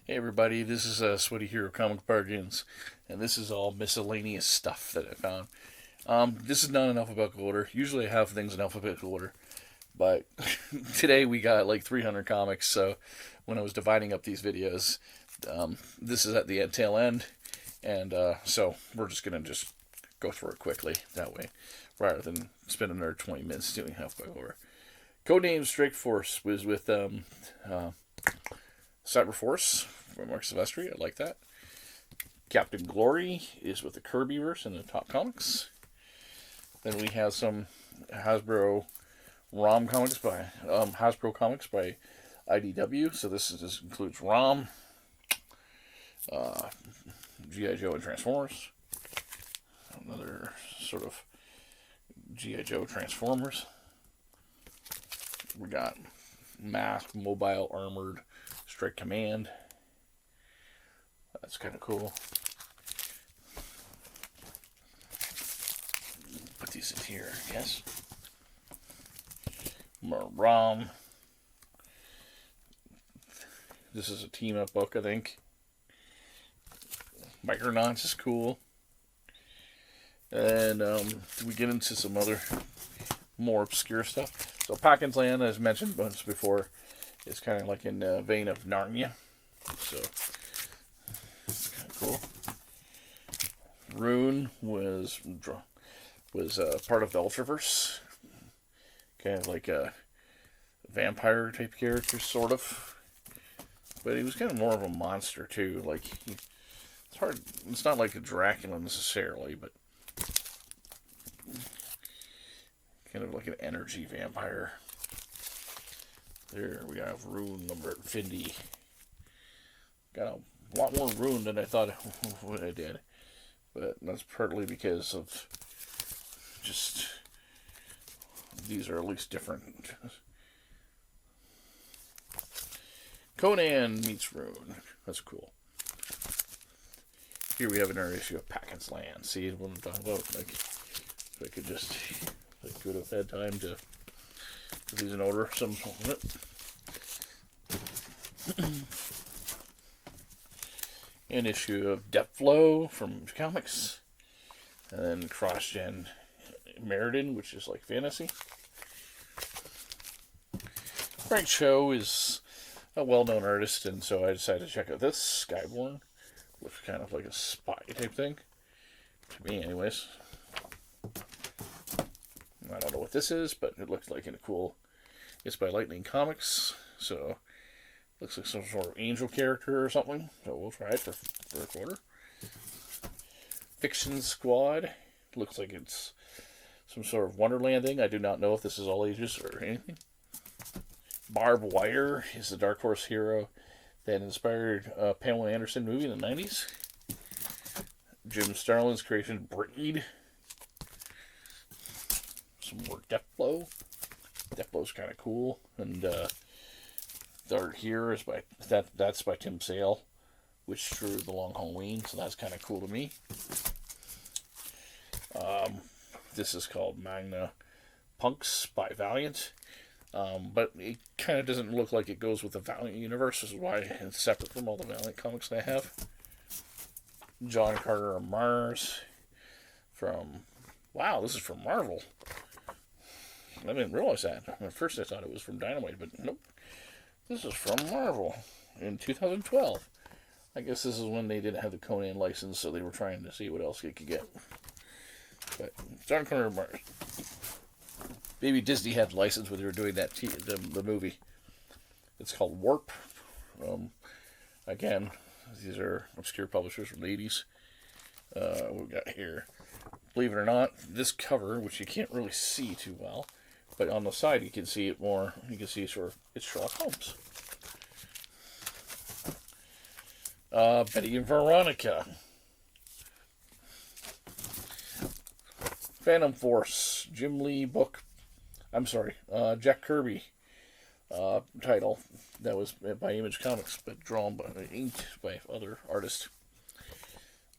Hey everybody, this is Sweaty Hero Comic Bargains, and this is all miscellaneous stuff that I found. This is not in alphabetical order. Usually I have things in alphabetical order, but today we got like 300 comics, so when I was dividing up these videos, this is at the tail end, and so we're just going to just go through it quickly that way, rather than spend another 20 minutes doing alphabetical order. Codename Strike Force was with Cyberforce from Mark Silvestri. I like that. Captain Glory is with the Kirbyverse in the Top Comics. Then we have some Hasbro ROM comics by Hasbro Comics by IDW. So this includes ROM, GI Joe, and Transformers. Another sort of GI Joe Transformers. We got Mask, Mobile, Armored, Strike Command. That's kind of cool. Put these in here, yes. More ROM. This is a team-up book, I think. Micronauts is cool. And we get into some other more obscure stuff. So Packens Land, as mentioned once before, is kind of like in the vein of Narnia. So it's kind of cool. Rune was part of the Ultraverse. Kind of like a vampire type character, sort of. But he was kind of more of a monster, too. Like, it's hard. It's not like a Dracula necessarily, but kind of like an energy vampire. There we have Rune number Findy. Got a lot more Rune than I thought when I did. But that's partly because of just these are at least different. Conan meets Rune. That's cool. Here we have another issue of Packens Land. See what I'm talking about? Like, if I could just go to bedtime to put these in order. Some an issue of Depth Flow from comics, and then Cross Gen Meriden, which is like fantasy. Frank Cho is a well-known artist, and so I decided to check out this Skyborn, which is kind of like a spy type thing, to me, anyways. I don't know what this is, but it looks like a cool. It's by Lightning Comics, so looks like some sort of angel character or something. So we'll try it for a quarter. Fiction Squad looks like it's some sort of Wonderland thing. I do not know if this is all ages or anything. Barbed Wire is the Dark Horse hero that inspired Pamela Anderson movie in the 90s. Jim Starlin's creation Breed. Some more Depth Flow. Depth Flow's kind of cool, and the art here is that's by Tim Sale, which drew The Long Halloween, so that's kind of cool to me. This is called Magna Punks by Valiant, but it kind of doesn't look like it goes with the Valiant universe, which is why it's separate from all the Valiant comics that I have. John Carter of Mars from... Wow, this is from Marvel. I didn't realize that. At first I thought it was from Dynamite, but nope. This is from Marvel in 2012. I guess this is when they didn't have the Conan license, so they were trying to see what else they could get. But John Carter of Mars. Maybe Disney had the license when they were doing that the movie. It's called Warp. Again, these are obscure publishers from the 80s. We've got here, believe it or not, this cover, which you can't really see too well, but on the side you can see it more. You can see sort of it's Sherlock Holmes. Betty and Veronica. Phantom Force, Jim Lee book. I'm sorry, Jack Kirby title that was by Image Comics, but drawn by inked by other artists.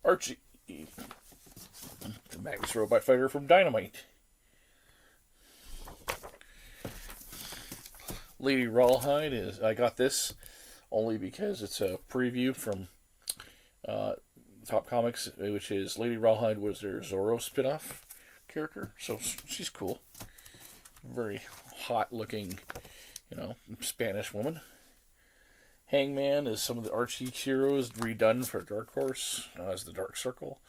Archie, the Magnus Robot Fighter from Dynamite. Lady Rawhide is... I got this only because it's a preview from uh, Top Comics, which is Lady Rawhide was their Zorro spinoff character, so she's cool. Very hot looking, Spanish woman. Hangman is some of the Archie heroes redone for Dark Horse as the Dark Circle,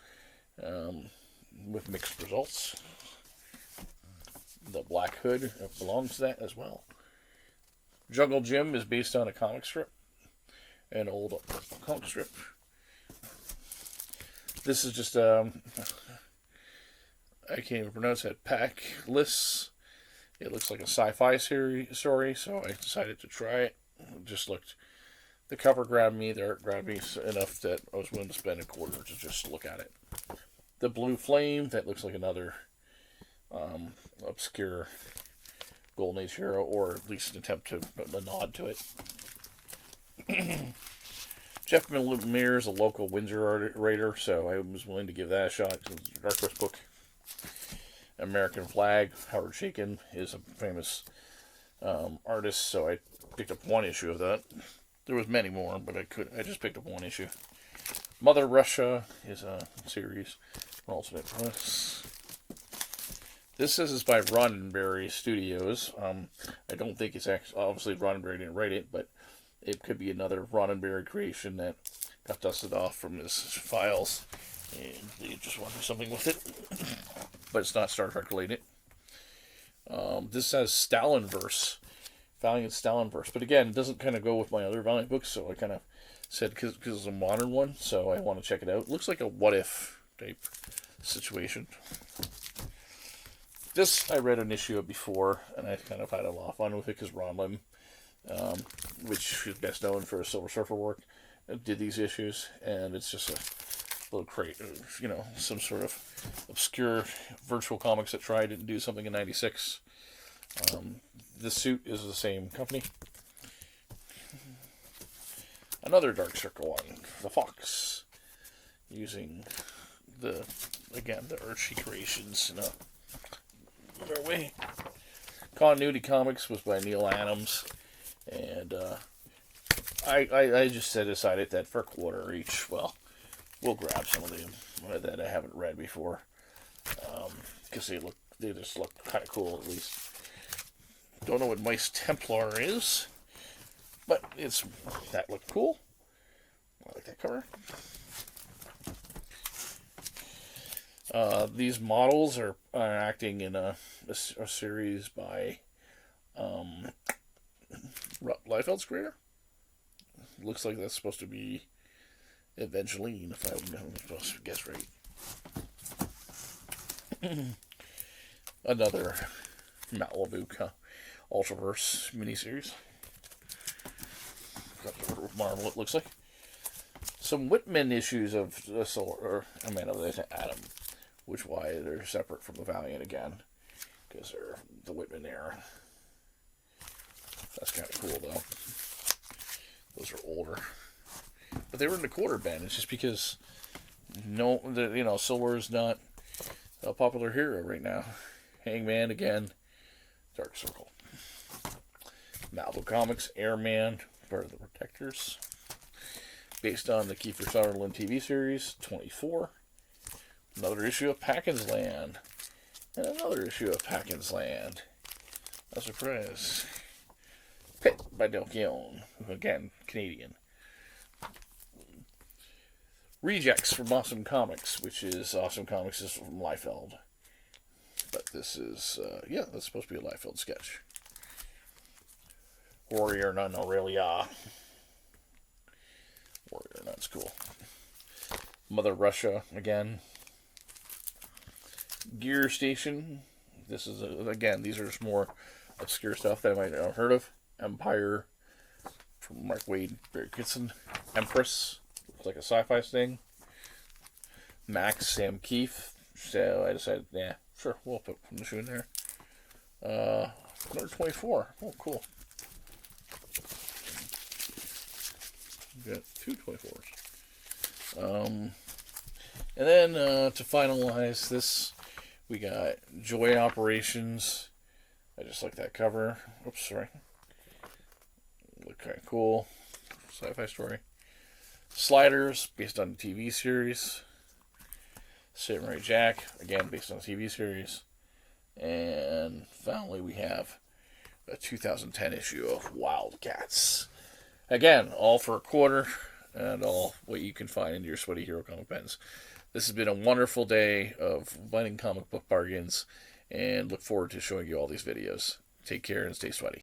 with mixed results. The Black Hood belongs to that as well. Jungle Jim is based on a comic strip, an old comic strip. This is just I can't even pronounce that. Packless. It looks like a sci-fi story, so I decided to try it. The cover grabbed me, the art grabbed me enough that I was willing to spend a quarter to just look at it. The Blue Flame, that looks like another obscure Golden Age hero, or at least an attempt to a nod to it. Jeff Lemire is a local Windsor writer, so I was willing to give that a shot. It's a Dark Horse book. American Flag, Howard Chaykin is a famous artist, so I picked up one issue of that. There was many more, but I just picked up one issue. Mother Russia is a series from Ultimate Press. This is by Roddenberry Studios. I don't think it's actually, obviously Roddenberry didn't write it, but it could be another Roddenberry creation that got dusted off from his files, and they just want to do something with it. But it's not Star Trek related. This says Stalinverse, Valiant Stalinverse, but again, it doesn't kind of go with my other Valiant books, so I kind of said because it's a modern one, so I want to check it out. It looks like a what if type situation. This I read an issue of before, and I kind of had a lot of fun with it because Ron Lim, which is best known for his Silver Surfer work, did these issues, and it's just a little crate, some sort of obscure virtual comics that tried to do something in '96. This suit is the same company. Another Dark Circle one, the Fox, using the Archie creations in a way. Continuity Comics was by Neil Adams, and I just decided that for a quarter each, well, we'll grab some of them that I haven't read before, because they just look kind of cool at least. Don't know what Mice Templar is, but that looked cool. I like that cover. These models are acting in a series by Liefeld's creator. Looks like that's supposed to be Evangeline, if I'm supposed to guess right. Another Malibu Ultraverse miniseries. Marvel, it looks like. Some Whitman issues of the Solar, of the Atom, which why they're separate from the Valiant again, because they're the Whitman era. That's kind of cool though. Those are older, but they were in the quarter bin. It's just because Silver is not a popular hero right now. Hangman again, Dark Circle. Malibu Comics, Airman, part of the Protectors, based on the Kiefer Sutherland TV series 24. Another issue of Packens Land, and another issue of Packens Land. A surprise. Pit by Del Keown, again Canadian. Rejects from Awesome Comics, which is Awesome Comics is from Liefeld. But this is, that's supposed to be a Liefeld sketch. Warrior Nun Aurelia. Warrior Nun's cool. Mother Russia, again. Gear Station. This is, these are just more obscure stuff that I might not have heard of. Empire, from Mark Waid, Barry Kitson. Empress, looks like a sci-fi thing. Max, Sam Keefe. So I decided, sure, we'll put the shoe in there. Number 24. Oh, cool. We've got two 24s. And then to finalize this, we got Joy Operations. I just like that cover. Oops, sorry. Look kind of cool. sci-fi story. Sliders, based on the TV series. Samurai Jack, again based on the TV series. And finally, we have a 2010 issue of Wildcats. Again, all for $0.25, and all what you can find in your Sweaty Hero comic pens. This has been a wonderful day of finding comic book bargains, and look forward to showing you all these videos. Take care and stay sweaty.